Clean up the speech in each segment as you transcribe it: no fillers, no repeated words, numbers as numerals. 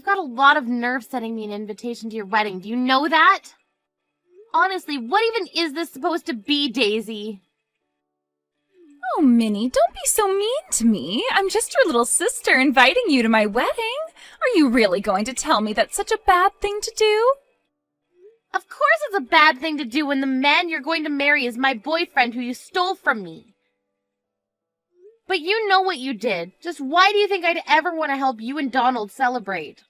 got a lot of nerve sending me an invitation to your wedding. Do you know that? Honestly, what even is this supposed to be, Daisy? Oh, Minnie, don't be so mean to me. I'm just your little sister inviting you to my wedding. Are you really going to tell me that's such a bad thing to do? Of course it's a bad thing to do when the man you're going to marry is my boyfriend who you stole from me. But you know what you did. Just why do you think I'd ever want to help you and Donald celebrate?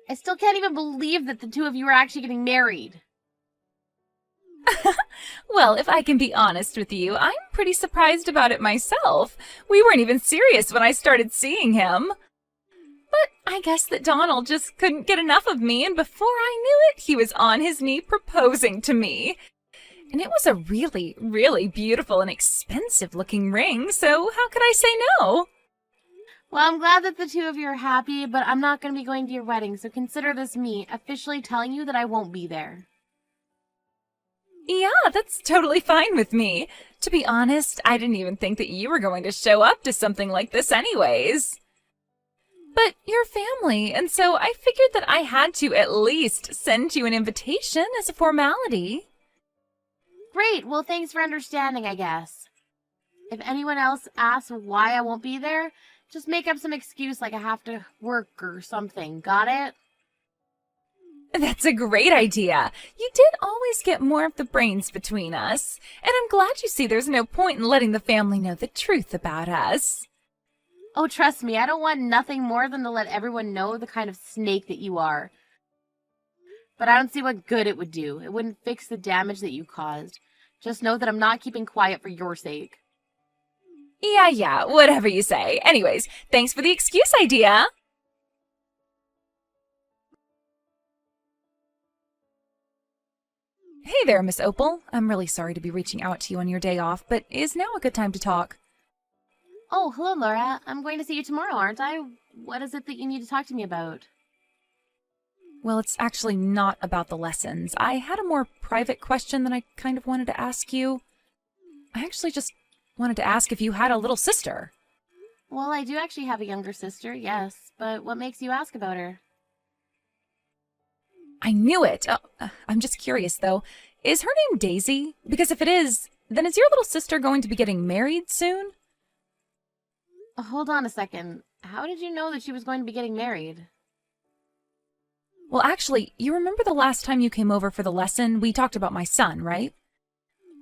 I still can't even believe that the two of you are actually getting married. Well, if I can be honest with you, I'm pretty surprised about it myself. We weren't even serious when I started seeing him. But I guess that Donald just couldn't get enough of me, and before I knew it, he was on his knee proposing to me. And it was a really, really beautiful and expensive-looking ring, so how could I say no? Well, I'm glad that the two of you are happy, but I'm not going to be going to your wedding, so consider this me officially telling you that I won't be there. Yeah, that's totally fine with me. To be honest, I didn't even think that you were going to show up to something like this anyways. But you're family, and so I figured that I had to at least send you an invitation as a formality. Great, well thanks for understanding, I guess. If anyone else asks why I won't be there, just make up some excuse like I have to work or something, got it? That's a great idea. You did always get more of the brains between us, and I'm glad you see there's no point in letting the family know the truth about us. Oh, trust me, I don't want nothing more than to let everyone know the kind of snake that you are. But I don't see what good it would do. It wouldn't fix the damage that you caused. Just know that I'm not keeping quiet for your sake. Yeah, whatever you say. Anyways, thanks for the excuse idea. Hey there, Miss Opal. I'm really sorry to be reaching out to you on your day off, but is now a good time to talk? Oh, hello, Laura. I'm going to see you tomorrow, aren't I? What is it that you need to talk to me about? Well, it's actually not about the lessons. I had a more private question that I kind of wanted to ask you. I actually just wanted to ask if you had a little sister. Well, I do actually have a younger sister, yes. But what makes you ask about her? I knew it. I'm just curious, though. Is her name Daisy? Because if it is, then is your little sister going to be getting married soon? Hold on a second. How did you know that she was going to be getting married? Well, actually, you remember the last time you came over for the lesson, we talked about my son, right?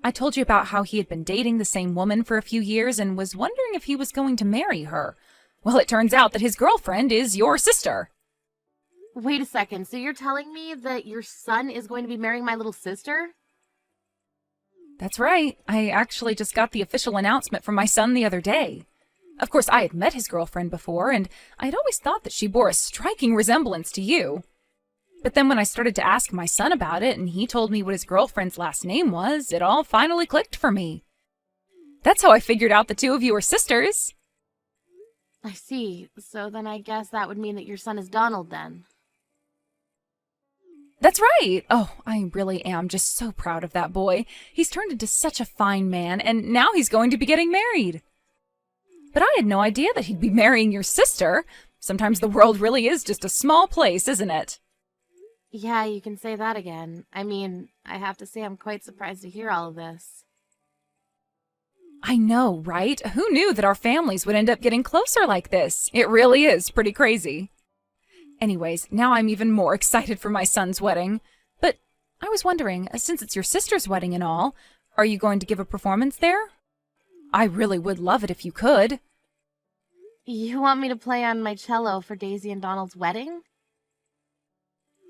I told you about how he had been dating the same woman for a few years and was wondering if he was going to marry her. Well, it turns out that his girlfriend is your sister. Wait a second, so you're telling me that your son is going to be marrying my little sister? That's right. I actually just got the official announcement from my son the other day. Of course, I had met his girlfriend before, and I had always thought that she bore a striking resemblance to you. But then when I started to ask my son about it, and he told me what his girlfriend's last name was, it all finally clicked for me. That's how I figured out the two of you are sisters. I see. So then I guess that would mean that your son is Donald, then. That's right! Oh, I really am just so proud of that boy. He's turned into such a fine man, and now he's going to be getting married. But I had no idea that he'd be marrying your sister. Sometimes the world really is just a small place, isn't it? Yeah, you can say that again. I mean, I have to say I'm quite surprised to hear all of this. I know, right? Who knew that our families would end up getting closer like this? It really is pretty crazy. Anyways, now I'm even more excited for my son's wedding. But I was wondering, since it's your sister's wedding and all, are you going to give a performance there? I really would love it if you could. You want me to play on my cello for Daisy and Donald's wedding?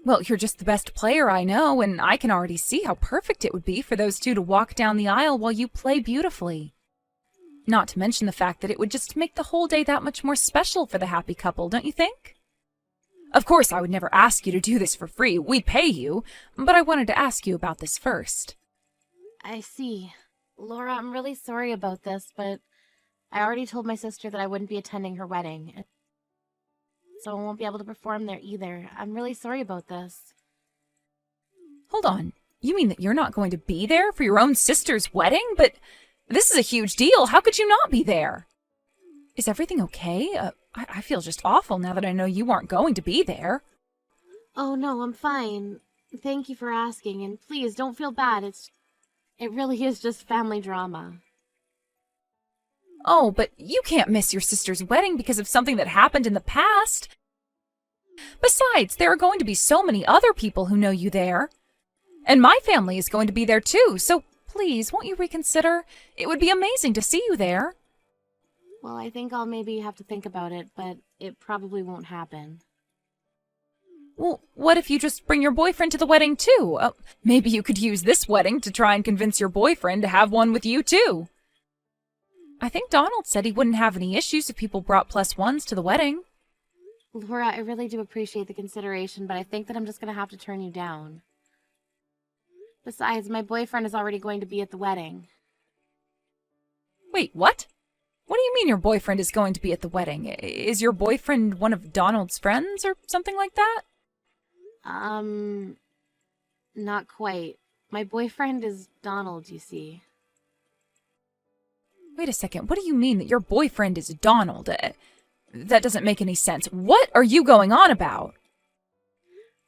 Well, you're just the best player I know, and I can already see how perfect it would be for those two to walk down the aisle while you play beautifully. Not to mention the fact that it would just make the whole day that much more special for the happy couple, don't you think? Of course, I would never ask you to do this for free. We'd pay you, but I wanted to ask you about this first. I see. Laura, I'm really sorry about this, but I already told my sister that I wouldn't be attending her wedding. So I won't be able to perform there either. I'm really sorry about this. Hold on. You mean that you're not going to be there for your own sister's wedding? But this is a huge deal. How could you not be there? Is everything okay? I feel just awful now that I know you aren't going to be there. Oh no, I'm fine. Thank you for asking, and please don't feel bad. It really is just family drama. Oh, but you can't miss your sister's wedding because of something that happened in the past. Besides, there are going to be so many other people who know you there. And my family is going to be there too, so please, won't you reconsider? It would be amazing to see you there. Well, I think I'll maybe have to think about it, but it probably won't happen. Well, what if you just bring your boyfriend to the wedding too? Maybe you could use this wedding to try and convince your boyfriend to have one with you too. I think Donald said he wouldn't have any issues if people brought +1s to the wedding. Laura, I really do appreciate the consideration, but I think that I'm just going to have to turn you down. Besides, my boyfriend is already going to be at the wedding. Wait, what? What do you mean your boyfriend is going to be at the wedding? Is your boyfriend one of Donald's friends or something like that? Not quite. My boyfriend is Donald, you see. Wait a second, what do you mean that your boyfriend is Donald? That doesn't make any sense. What are you going on about?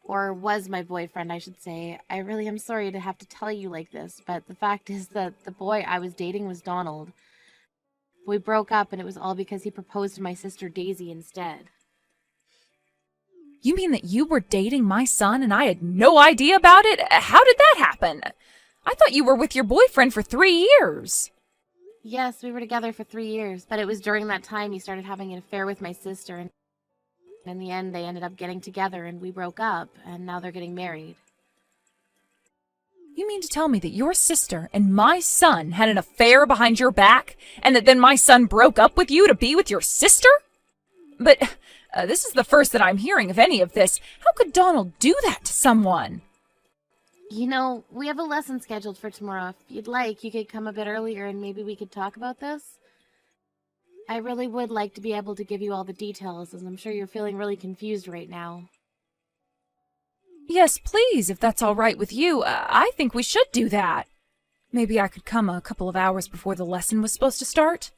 Or was my boyfriend, I should say. I really am sorry to have to tell you like this, but the fact is that the boy I was dating was Donald. We broke up, and it was all because he proposed to my sister Daisy instead. You mean that you were dating my son and I had no idea about it? How did that happen? I thought you were with your boyfriend for 3 years. Yes, we were together for 3 years, but it was during that time he started having an affair with my sister, and in the end they ended up getting together and we broke up, and now they're getting married. You mean to tell me that your sister and my son had an affair behind your back, and that then my son broke up with you to be with your sister? But this is the first that I'm hearing of any of this. How could Donald do that to someone? You know, we have a lesson scheduled for tomorrow. If you'd like, you could come a bit earlier and maybe we could talk about this. I really would like to be able to give you all the details, as I'm sure you're feeling really confused right now. Yes, please, if that's all right with you. I think we should do that. Maybe I could come a couple of hours before the lesson was supposed to start.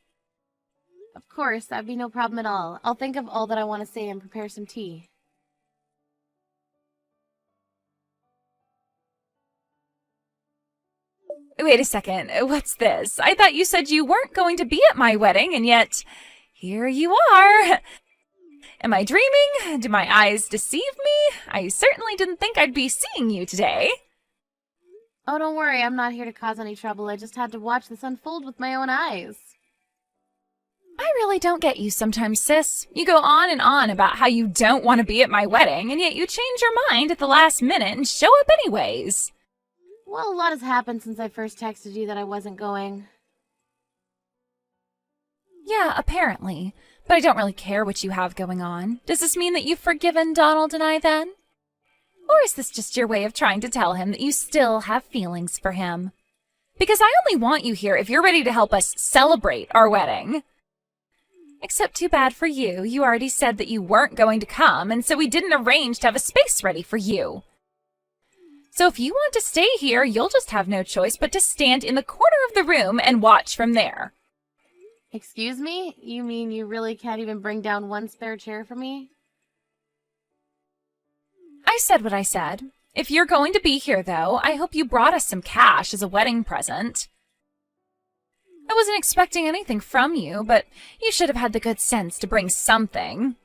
Of course, that'd be no problem at all. I'll think of all that I want to say and prepare some tea. Wait a second, what's this? I thought you said you weren't going to be at my wedding, and yet here you are. Am I dreaming? Do my eyes deceive me? I certainly didn't think I'd be seeing you today. Oh, don't worry, I'm not here to cause any trouble. I just had to watch this unfold with my own eyes. I really don't get you sometimes, sis. You go on and on about how you don't want to be at my wedding, and yet you change your mind at the last minute and show up anyways. Well, a lot has happened since I first texted you that I wasn't going. Yeah, apparently. But I don't really care what you have going on. Does this mean that you've forgiven Donald and I then? Or is this just your way of trying to tell him that you still have feelings for him? Because I only want you here if you're ready to help us celebrate our wedding. Except too bad for you. You already said that you weren't going to come, and so we didn't arrange to have a space ready for you. So if you want to stay here, you'll just have no choice but to stand in the corner of the room and watch from there. Excuse me? You mean you really can't even bring down one spare chair for me? I said what I said. If you're going to be here, though, I hope you brought us some cash as a wedding present. I wasn't expecting anything from you, but you should have had the good sense to bring something.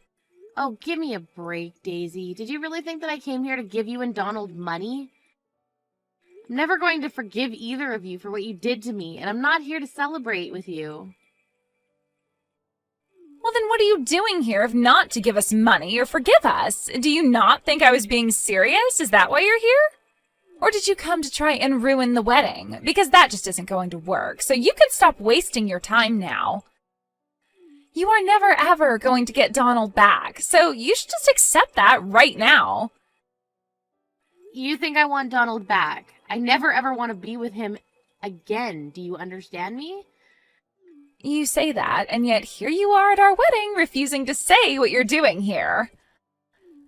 Oh, give me a break, Daisy. Did you really think that I came here to give you and Donald money? I'm never going to forgive either of you for what you did to me, and I'm not here to celebrate with you. Well, then what are you doing here if not to give us money or forgive us? Do you not think I was being serious? Is that why you're here? Or did you come to try and ruin the wedding? Because that just isn't going to work, so you can stop wasting your time now. You are never ever going to get Donald back, so you should just accept that right now. You think I want Donald back? I never ever want to be with him again. Do you understand me? You say that, and yet here you are at our wedding refusing to say what you're doing here.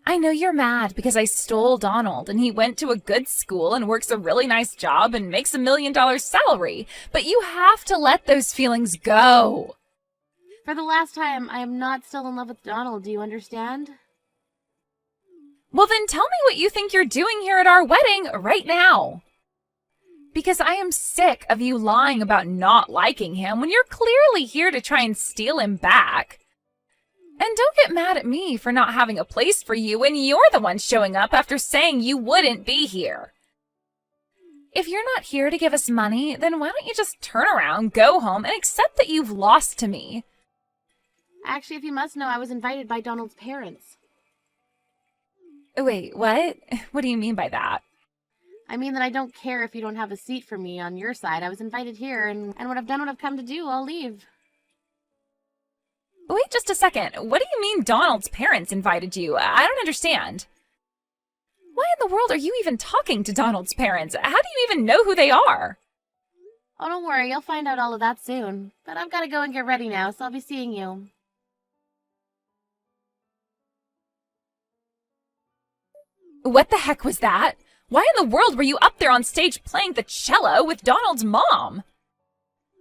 I know you're mad because I stole Donald and he went to a good school and works a really nice job and makes $1 million salary, but you have to let those feelings go. For the last time, I am not still in love with Donald, do you understand? Well, then tell me what you think you're doing here at our wedding right now. Because I am sick of you lying about not liking him when you're clearly here to try and steal him back. And don't get mad at me for not having a place for you when you're the one showing up after saying you wouldn't be here. If you're not here to give us money, then why don't you just turn around, go home, and accept that you've lost to me? Actually, if you must know, I was invited by Donald's parents. Wait, what? What do you mean by that? I mean that I don't care if you don't have a seat for me on your side. I was invited here, and when I've done what I've come to do, I'll leave. Wait just a second. What do you mean Donald's parents invited you? I don't understand. Why in the world are you even talking to Donald's parents? How do you even know who they are? Oh, don't worry. You'll find out all of that soon. But I've got to go and get ready now, so I'll be seeing you. What the heck was that? Why in the world were you up there on stage playing the cello with Donald's mom?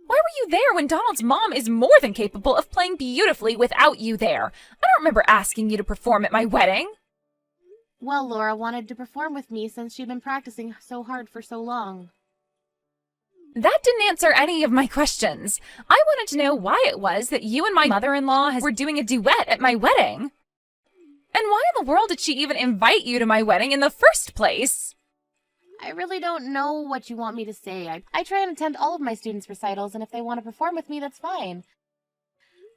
Why were you there when Donald's mom is more than capable of playing beautifully without you there? I don't remember asking you to perform at my wedding. Well, Laura wanted to perform with me since she'd been practicing so hard for so long. That didn't answer any of my questions. I wanted to know why it was that you and my mother-in-law were doing a duet at my wedding. And why in the world did she even invite you to my wedding in the first place? I really don't know what you want me to say. I try and attend all of my students' recitals, and if they want to perform with me, that's fine.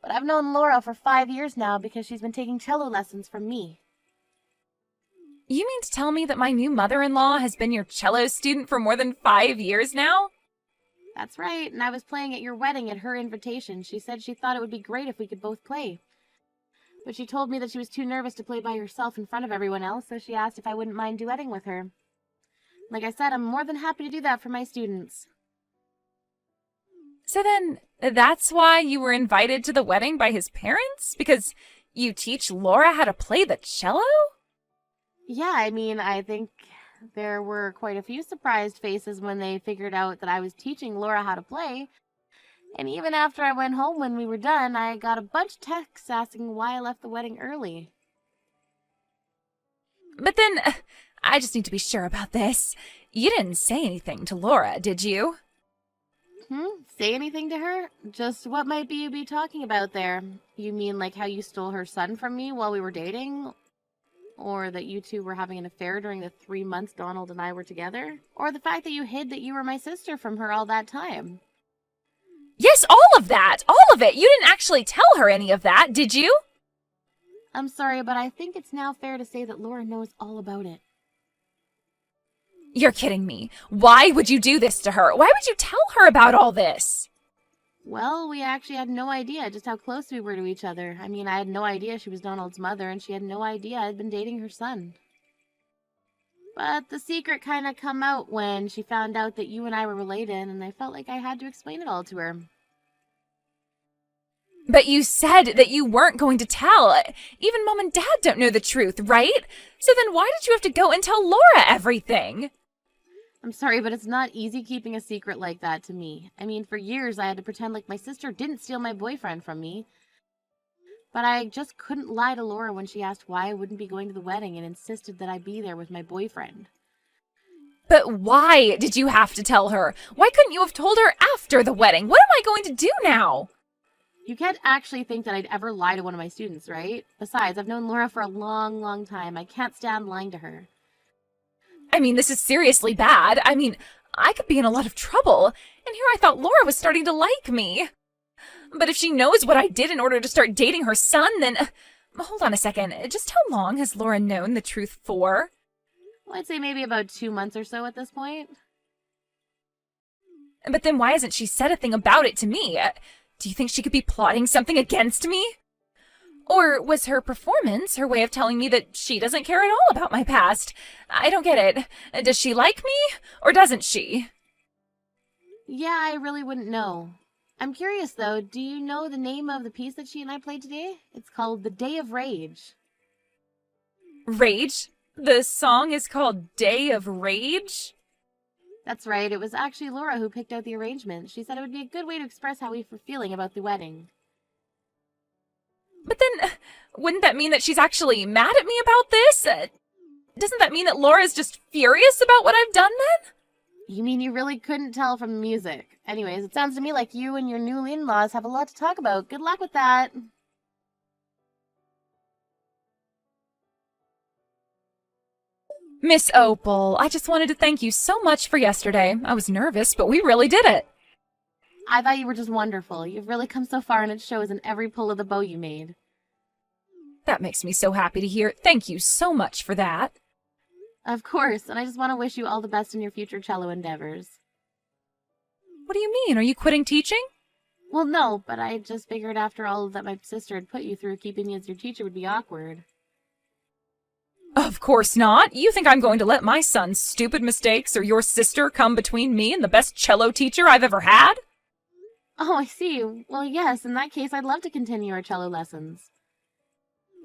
But I've known Laura for 5 years now because she's been taking cello lessons from me. You mean to tell me that my new mother-in-law has been your cello student for more than 5 years now? That's right, and I was playing at your wedding at her invitation. She said she thought it would be great if we could both play. But she told me that she was too nervous to play by herself in front of everyone else, so she asked if I wouldn't mind duetting with her. Like I said, I'm more than happy to do that for my students. So then, that's why you were invited to the wedding by his parents? Because you teach Laura how to play the cello? Yeah, I mean, I think there were quite a few surprised faces when they figured out that I was teaching Laura how to play. And even after I went home when we were done, I got a bunch of texts asking why I left the wedding early. But then, I just need to be sure about this. You didn't say anything to Laura, did you? Say anything to her? Just what might you be talking about there? You mean like how you stole her son from me while we were dating? Or that you two were having an affair during the 3 months Donald and I were together? Or the fact that you hid that you were my sister from her all that time? Yes, all of that! All of it! You didn't actually tell her any of that, did you? I'm sorry, but I think it's now fair to say that Laura knows all about it. You're kidding me. Why would you do this to her? Why would you tell her about all this? Well, we actually had no idea just how close we were to each other. I mean, I had no idea she was Donald's mother, and she had no idea I'd been dating her son. But the secret kind of come out when she found out that you and I were related, and I felt like I had to explain it all to her. But you said that you weren't going to tell. Even Mom and Dad don't know the truth, right? So then why did you have to go and tell Laura everything? I'm sorry, but it's not easy keeping a secret like that to me. I mean, for years I had to pretend like my sister didn't steal my boyfriend from me. But I just couldn't lie to Laura when she asked why I wouldn't be going to the wedding and insisted that I be there with my boyfriend. But why did you have to tell her? Why couldn't you have told her after the wedding? What am I going to do now? You can't actually think that I'd ever lie to one of my students, right? Besides, I've known Laura for a long, long time. I can't stand lying to her. I mean, this is seriously bad. I mean, I could be in a lot of trouble. And here I thought Laura was starting to like me. But if she knows what I did in order to start dating her son, then... Hold on a second. Just how long has Laura known the truth for? Well, I'd say maybe about 2 months or so at this point. But then why hasn't she said a thing about it to me? Do you think she could be plotting something against me? Or was her performance her way of telling me that she doesn't care at all about my past? I don't get it. Does she like me, or doesn't she? Yeah, I really wouldn't know. I'm curious, though. Do you know the name of the piece that she and I played today? It's called The Day of Rage. Rage? The song is called Day of Rage? That's right. It was actually Laura who picked out the arrangement. She said it would be a good way to express how we were feeling about the wedding. But then, wouldn't that mean that she's actually mad at me about this? Doesn't that mean that Laura's just furious about what I've done then? You mean you really couldn't tell from the music? Anyways, it sounds to me like you and your new in-laws have a lot to talk about. Good luck with that. Miss Opal, I just wanted to thank you so much for yesterday. I was nervous, but we really did it. I thought you were just wonderful. You've really come so far and it shows in every pull of the bow you made. That makes me so happy to hear. Thank you so much for that. Of course, and I just want to wish you all the best in your future cello endeavors. What do you mean? Are you quitting teaching? Well, no, but I just figured after all that my sister had put you through, keeping me as your teacher would be awkward. Of course not. You think I'm going to let my son's stupid mistakes or your sister come between me and the best cello teacher I've ever had? Oh, I see. Well, yes, in that case, I'd love to continue our cello lessons.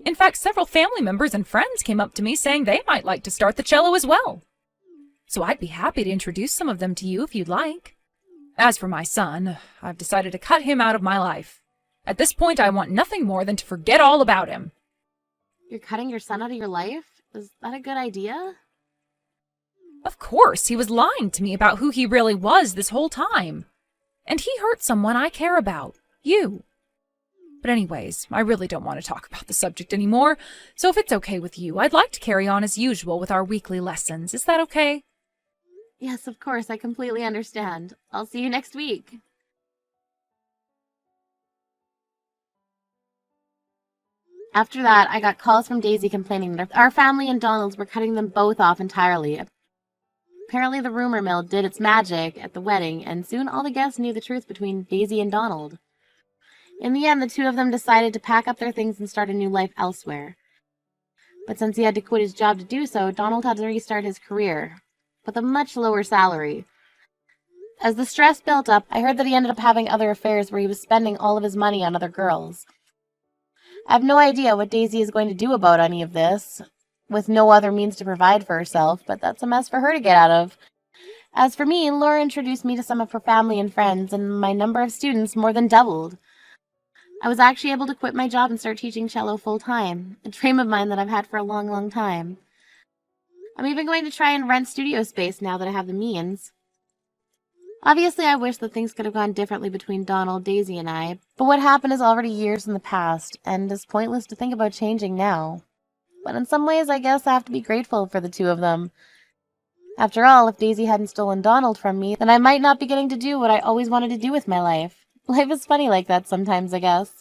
In fact, several family members and friends came up to me saying they might like to start the cello as well. So I'd be happy to introduce some of them to you if you'd like. As for my son, I've decided to cut him out of my life. At this point, I want nothing more than to forget all about him. You're cutting your son out of your life? Is that a good idea? Of course, he was lying to me about who he really was this whole time. And he hurt someone I care about, you. But anyways, I really don't want to talk about the subject anymore, so if it's okay with you, I'd like to carry on as usual with our weekly lessons. Is that okay? Yes, of course, I completely understand. I'll see you next week. After that, I got calls from Daisy complaining that our family and Donald's were cutting them both off entirely. Apparently the rumor mill did its magic at the wedding, and soon all the guests knew the truth between Daisy and Donald. In the end, the two of them decided to pack up their things and start a new life elsewhere. But since he had to quit his job to do so, Donald had to restart his career, with a much lower salary. As the stress built up, I heard that he ended up having other affairs where he was spending all of his money on other girls. I have no idea what Daisy is going to do about any of this, with no other means to provide for herself, but that's a mess for her to get out of. As for me, Laura introduced me to some of her family and friends, and my number of students more than doubled. I was actually able to quit my job and start teaching cello full-time, a dream of mine that I've had for a long, long time. I'm even going to try and rent studio space now that I have the means. Obviously, I wish that things could have gone differently between Donald, Daisy, and I, but what happened is already years in the past, and it's pointless to think about changing now. But in some ways, I guess I have to be grateful for the two of them. After all, if Daisy hadn't stolen Donald from me, then I might not be getting to do what I always wanted to do with my life. Life is funny like that sometimes, I guess.